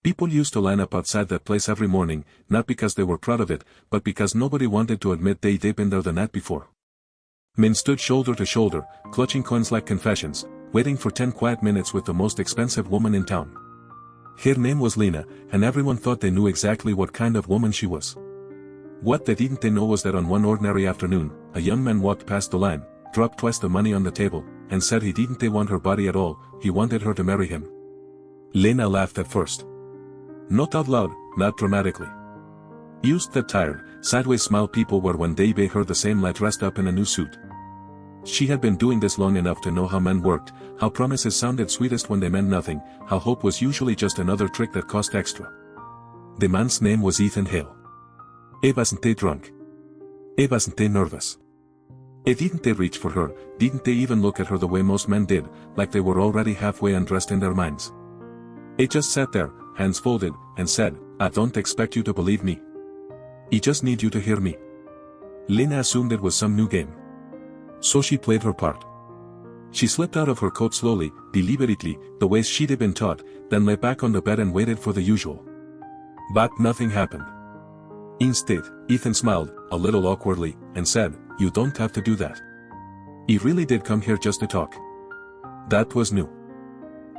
People used to line up outside that place every morning, not because they were proud of it, but because nobody wanted to admit they'd been there the night before. Men stood shoulder to shoulder, clutching coins like confessions, waiting for 10 quiet minutes with the most expensive woman in town. Her name was Lena, and everyone thought they knew exactly what kind of woman she was. What they didn't know was that on one ordinary afternoon, a young man walked past the line, dropped twice the money on the table, and said he didn't want her body at all, he wanted her to marry him. Lena laughed at first. Not out loud, not dramatically. Used that tired, sideways smile people were when they heard the same lad dressed up in a new suit. She had been doing this long enough to know how men worked, how promises sounded sweetest when they meant nothing, how hope was usually just another trick that cost extra. The man's name was Ethan Hale. Wasn't they drunk? Wasn't they nervous? Didn't they reach for her, didn't they even look at her the way most men did, like they were already halfway undressed in their minds? Just sat there, hands folded, and said, I don't expect you to believe me. I just need you to hear me. Lena assumed it was some new game. So she played her part. She slipped out of her coat slowly, deliberately, the way she'd been taught, then lay back on the bed and waited for the usual. But nothing happened. Instead, Ethan smiled, a little awkwardly, and said, You don't have to do that. He really did come here just to talk. That was new.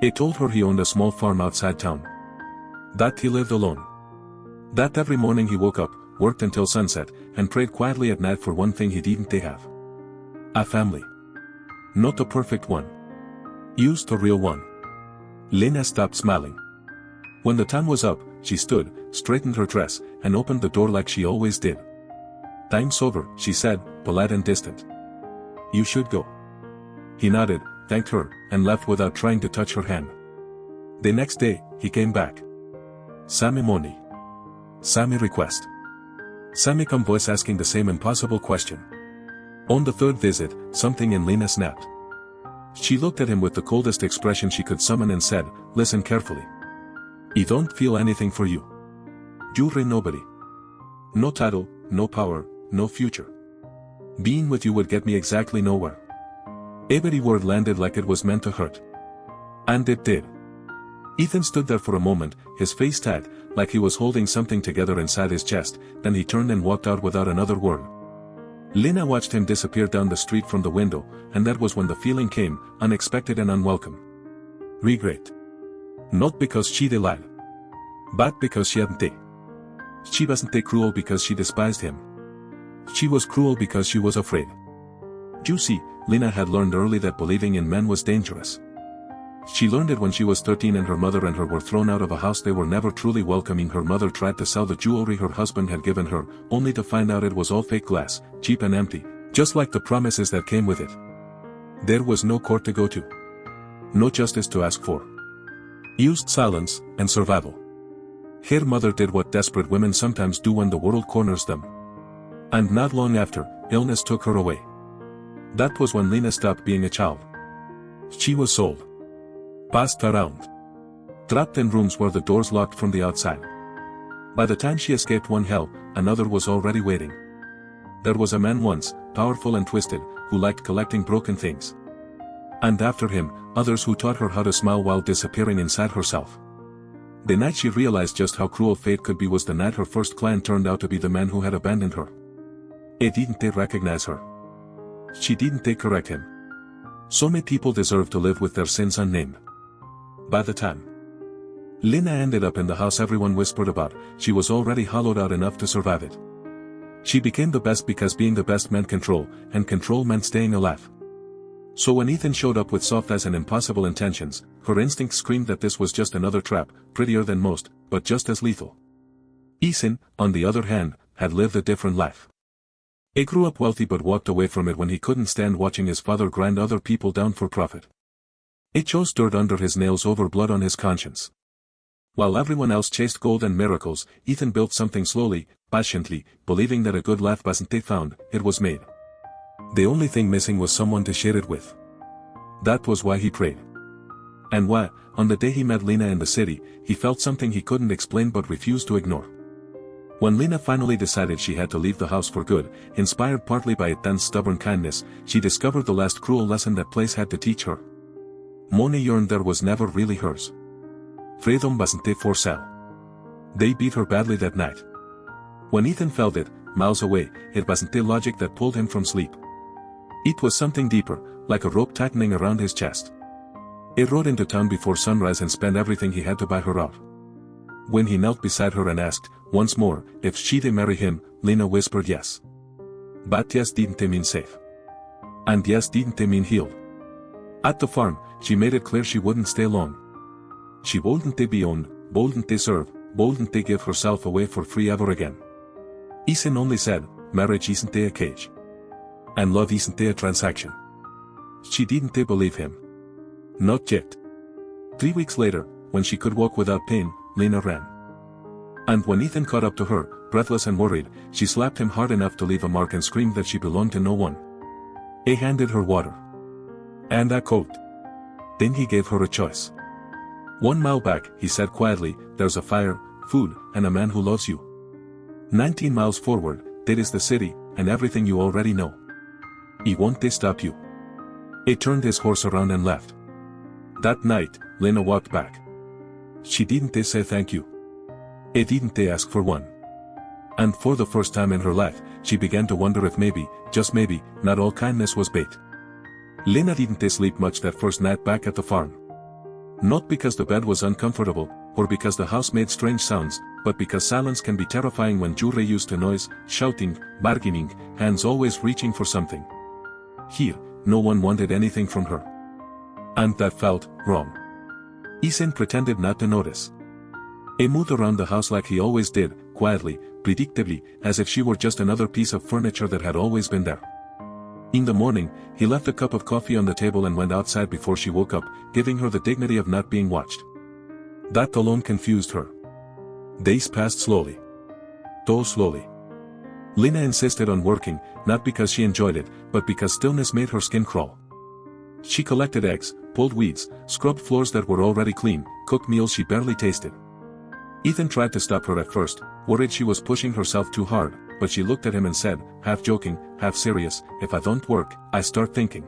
He told her he owned a small farm outside town. That he lived alone. That every morning he woke up, worked until sunset, and prayed quietly at night for one thing he didn't have. A family. Not a perfect one. Used a real one. Lena stopped smiling. When the time was up, she stood, straightened her dress, and opened the door like she always did. Time's over, she said, polite and distant. You should go. He nodded, thanked her, and left without trying to touch her hand. The next day, he came back. Same money. Same request. Same calm voice asking the same impossible question. On the third visit, something in Lena snapped. She looked at him with the coldest expression she could summon and said, Listen carefully. I don't feel anything for you. You're nobody. No title, no power, no future. Being with you would get me exactly nowhere. Every word landed like it was meant to hurt. And it did. Ethan stood there for a moment, his face tight, like he was holding something together inside his chest, then he turned and walked out without another word. Lena watched him disappear down the street from the window, and that was when the feeling came, unexpected and unwelcome. Regret. Not because she'd lied. But because she hadn't. She wasn't cruel because she despised him. She was cruel because she was afraid. You see, Lena had learned early that believing in men was dangerous. She learned it when she was 13 and her mother and her were thrown out of a house they were never truly welcoming. Her mother tried to sell the jewelry her husband had given her, only to find out it was all fake glass, cheap and empty, just like the promises that came with it. There was no court to go to. No justice to ask for. Used silence, and survival. Her mother did what desperate women sometimes do when the world corners them. And not long after, illness took her away. That was when Lena stopped being a child. She was sold. Passed around. Trapped in rooms where the doors locked from the outside. By the time she escaped one hell, another was already waiting. There was a man once, powerful and twisted, who liked collecting broken things. And after him, others who taught her how to smile while disappearing inside herself. The night she realized just how cruel fate could be was the night her first client turned out to be the man who had abandoned her. Didn't they recognize her? She didn't correct him. So many people deserve to live with their sins unnamed. By the time Lena ended up in the house everyone whispered about, she was already hollowed out enough to survive it. She became the best because being the best meant control, and control meant staying alive. So when Ethan showed up with soft eyes and impossible intentions, her instinct screamed that this was just another trap, prettier than most, but just as lethal. Ethan, on the other hand, had lived a different life. He grew up wealthy but walked away from it when he couldn't stand watching his father grind other people down for profit. He chose dirt under his nails over blood on his conscience. While everyone else chased gold and miracles, Ethan built something slowly, patiently, believing that a good life wasn't found, it was made. The only thing missing was someone to share it with. That was why he prayed. And why, on the day he met Lena in the city, he felt something he couldn't explain but refused to ignore. When Lena finally decided she had to leave the house for good, inspired partly by Ethan's stubborn kindness, she discovered the last cruel lesson that place had to teach her. Money earned there was never really hers. Freedom wasn't for sale. They beat her badly that night. When Ethan felt it, miles away, it wasn't the logic that pulled him from sleep. It was something deeper, like a rope tightening around his chest. He rode into town before sunrise and spent everything he had to buy her out. When he knelt beside her and asked, once more, if she'd marry him, Lena whispered yes. But yes didn't mean safe. And yes didn't mean healed. At the farm, she made it clear she wouldn't stay long. She wouldn't be owned, wouldn't serve, wouldn't give herself away for free ever again. Ethan only said, marriage isn't a cage. And love isn't a transaction. She didn't believe him. Not yet. 3 weeks later, when she could walk without pain, Lena ran. And when Ethan caught up to her, breathless and worried, she slapped him hard enough to leave a mark and screamed that she belonged to no one. He handed her water. And a coat. Then he gave her a choice. 1 mile back, he said quietly, there's a fire, food, and a man who loves you. 19 miles forward, that is the city, and everything you already know. He won't stop you. He turned his horse around and left. That night, Lena walked back. She didn't say thank you. He didn't ask for one. And for the first time in her life, she began to wonder if maybe, just maybe, not all kindness was bait. Lena didn't sleep much that first night back at the farm. Not because the bed was uncomfortable, or because the house made strange sounds, but because silence can be terrifying when you're used to noise, shouting, bargaining, hands always reaching for something. Here, no one wanted anything from her. And that felt wrong. Ethan pretended not to notice. He moved around the house like he always did, quietly, predictably, as if she were just another piece of furniture that had always been there. In the morning, he left a cup of coffee on the table and went outside before she woke up, giving her the dignity of not being watched. That alone confused her. Days passed slowly. Too slowly. Lena insisted on working, not because she enjoyed it, but because stillness made her skin crawl. She collected eggs, pulled weeds, scrubbed floors that were already clean, cooked meals she barely tasted. Ethan tried to stop her at first, worried she was pushing herself too hard, but she looked at him and said, half joking, half serious, if I don't work, I start thinking.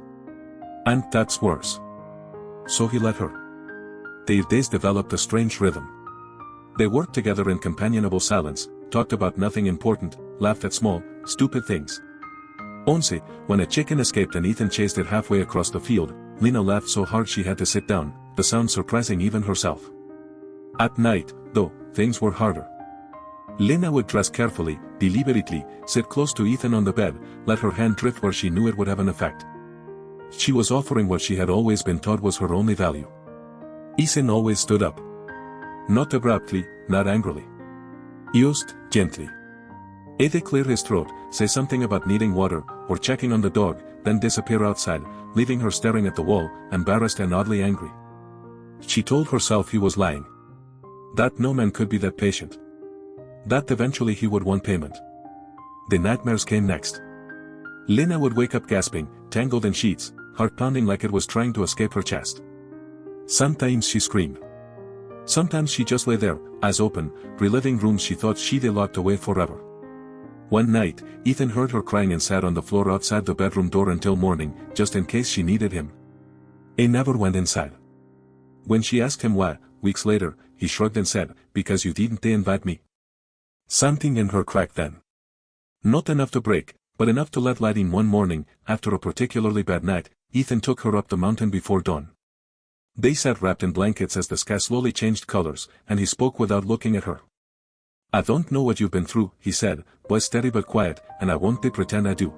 And that's worse. So he let her. Their days developed a strange rhythm. They worked together in companionable silence, talked about nothing important, laughed at small, stupid things. Once, when a chicken escaped and Ethan chased it halfway across the field, Lena laughed so hard she had to sit down, the sound surprising even herself. At night, though, things were harder. Lena would dress carefully, deliberately, sit close to Ethan on the bed, let her hand drift where she knew it would have an effect. She was offering what she had always been taught was her only value. Ethan always stood up. Not abruptly, not angrily. Just, gently. He'd clear his throat, say something about needing water, or checking on the dog, then disappear outside, leaving her staring at the wall, embarrassed and oddly angry. She told herself he was lying. That no man could be that patient. That eventually he would want payment. The nightmares came next. Lena would wake up gasping, tangled in sheets, heart pounding like it was trying to escape her chest. Sometimes she screamed. Sometimes she just lay there, eyes open, reliving rooms she thought she'd locked away forever. One night, Ethan heard her crying and sat on the floor outside the bedroom door until morning, just in case she needed him. He never went inside. When she asked him why, weeks later, he shrugged and said, because you didn't invite me. Something in her cracked then. Not enough to break, but enough to let light in. One morning, after a particularly bad night, Ethan took her up the mountain before dawn. They sat wrapped in blankets as the sky slowly changed colors, and he spoke without looking at her. I don't know what you've been through, he said, voice steady but quiet, and I won't pretend I do.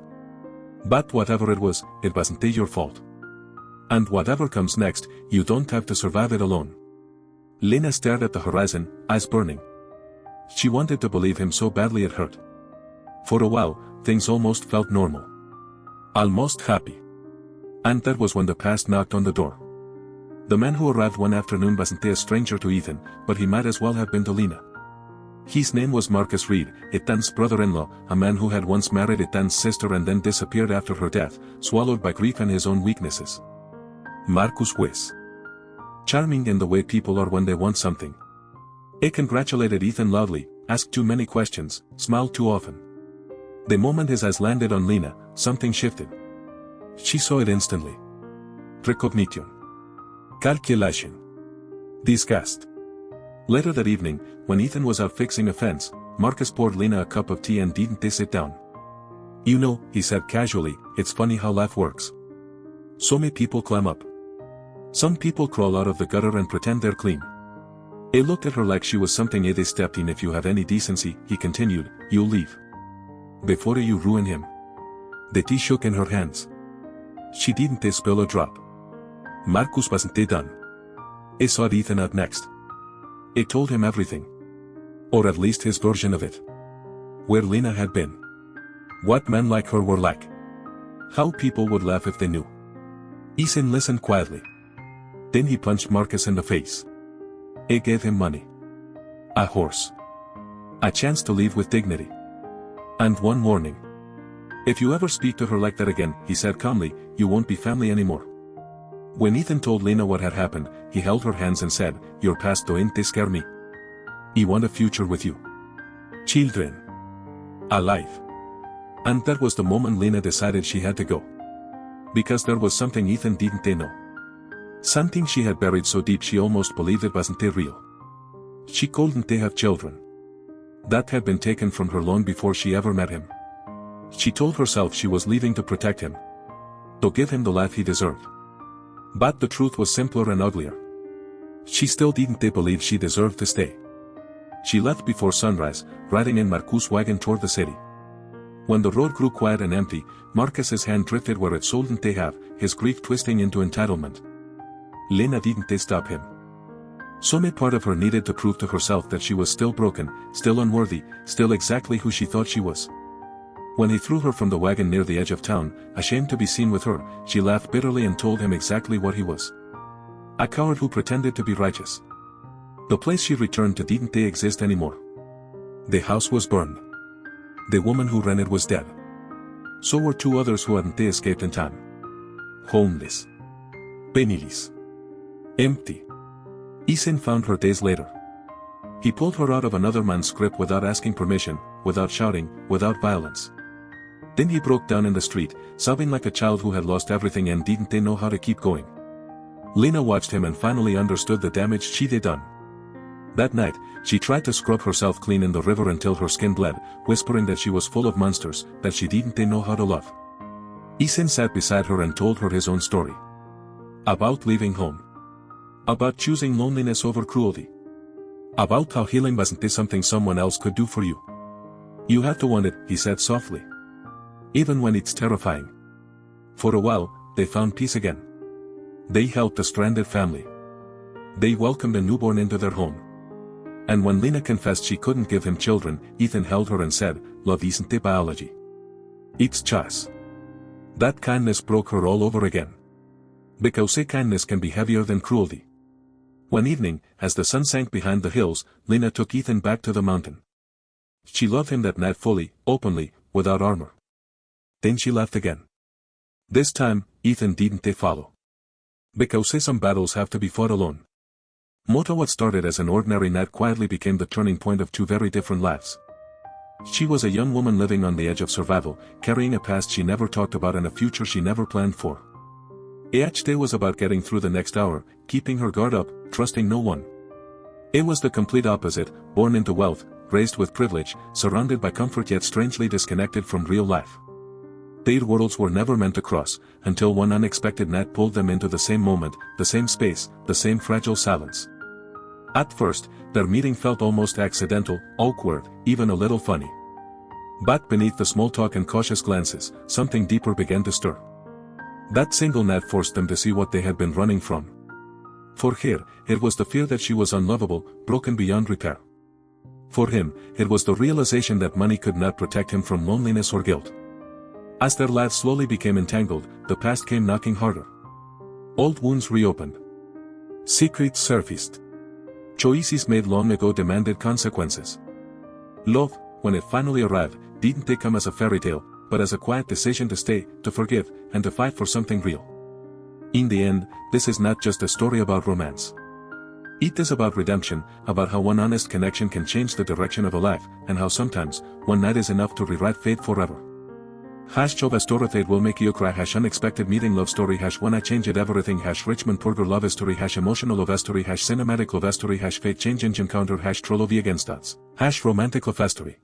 But whatever it wasn't your fault. And whatever comes next, you don't have to survive it alone. Lena stared at the horizon, eyes burning. She wanted to believe him so badly it hurt. For a while, things almost felt normal. Almost happy. And that was when the past knocked on the door. The man who arrived one afternoon wasn't a stranger to Ethan, but he might as well have been to Lena. His name was Marcus Reed, Ethan's brother-in-law, a man who had once married Ethan's sister and then disappeared after her death, swallowed by grief and his own weaknesses. Marcus was charming in the way people are when they want something. He congratulated Ethan loudly, asked too many questions, smiled too often. The moment his eyes landed on Lena, something shifted. She saw it instantly. Recognition. Calculation. Disgust. Later that evening, when Ethan was out fixing a fence, Marcus poured Lena a cup of tea and didn't they sit down. "You know," he said casually, "it's funny how life works. So many people climb up. Some people crawl out of the gutter and pretend they're clean." He looked at her like she was something they stepped in. "If you have any decency," he continued, "you'll leave. Before you ruin him." The tea shook in her hands. She didn't spill a drop. Marcus wasn't done. He sought Ethan out next. He told him everything. Or at least his version of it. Where Lena had been. What men like her were like. How people would laugh if they knew. Ethan listened quietly. Then he punched Marcus in the face. He gave him money. A horse. A chance to leave with dignity. And one warning. "If you ever speak to her like that again," he said calmly, "you won't be family anymore." When Ethan told Lena what had happened, he held her hands and said, "Your past don't scare me. I want a future with you. Children. Alive." And that was the moment Lena decided she had to go. Because there was something Ethan didn't know. Something she had buried so deep she almost believed it wasn't real. She couldn't have children. That had been taken from her long before she ever met him. She told herself she was leaving to protect him. To give him the life he deserved. But the truth was simpler and uglier. She still didn't believe she deserved to stay. She left before sunrise, riding in Marcus' wagon toward the city. When the road grew quiet and empty, Marcus's hand drifted where it shouldn't have, his grief twisting into entitlement. Lena didn't stop him. Some part of her needed to prove to herself that she was still broken, still unworthy, still exactly who she thought she was. When he threw her from the wagon near the edge of town, ashamed to be seen with her, she laughed bitterly and told him exactly what he was. A coward who pretended to be righteous. The place she returned to didn't exist anymore. The house was burned. The woman who ran it was dead. So were two others who hadn't escaped in time. Homeless. Penniless. Empty. Ethan found her days later. He pulled her out of another man's grip without asking permission, without shouting, without violence. Then he broke down in the street, sobbing like a child who had lost everything and didn't know how to keep going. Lena watched him and finally understood the damage she'd done. That night, she tried to scrub herself clean in the river until her skin bled, whispering that she was full of monsters, that she didn't know how to love. Ethan sat beside her and told her his own story. About leaving home. About choosing loneliness over cruelty. About how healing wasn't something someone else could do for you. You have to want it, he said softly. Even when it's terrifying. For a while, they found peace again. They helped a stranded family. They welcomed a newborn into their home. And when Lena confessed she couldn't give him children, Ethan held her and said, "Love isn't biology. It's choice." That kindness broke her all over again. Because kindness can be heavier than cruelty. One evening, as the sun sank behind the hills, Lena took Ethan back to the mountain. She loved him that night fully, openly, without armor. Then she left again. This time, Ethan didn't follow. Because some battles have to be fought alone. What started as an ordinary night quietly became the turning point of two very different lives. She was a young woman living on the edge of survival, carrying a past she never talked about and a future she never planned for. Each day was about getting through the next hour, keeping her guard up, trusting no one. It was the complete opposite, born into wealth, raised with privilege, surrounded by comfort yet strangely disconnected from real life. Their worlds were never meant to cross, until one unexpected night pulled them into the same moment, the same space, the same fragile silence. At first, their meeting felt almost accidental, awkward, even a little funny. But beneath the small talk and cautious glances, something deeper began to stir. That single night forced them to see what they had been running from. For her, it was the fear that she was unlovable, broken beyond repair. For him, it was the realization that money could not protect him from loneliness or guilt. As their lives slowly became entangled, the past came knocking harder. Old wounds reopened. Secrets surfaced. Choices made long ago demanded consequences. Love, when it finally arrived, didn't come as a fairy tale, but as a quiet decision to stay, to forgive, and to fight for something real. In the end, this is not just a story about romance. It is about redemption, about how one honest connection can change the direction of a life, and how sometimes, one night is enough to rewrite fate forever. Hash chova story will make you cry hash unexpected meeting love story hash when I change it everything hash Richmond Purger love story hash emotional love story hash cinematic love story hash fate change engine counter hash trollovie against us. Hash romantic love story.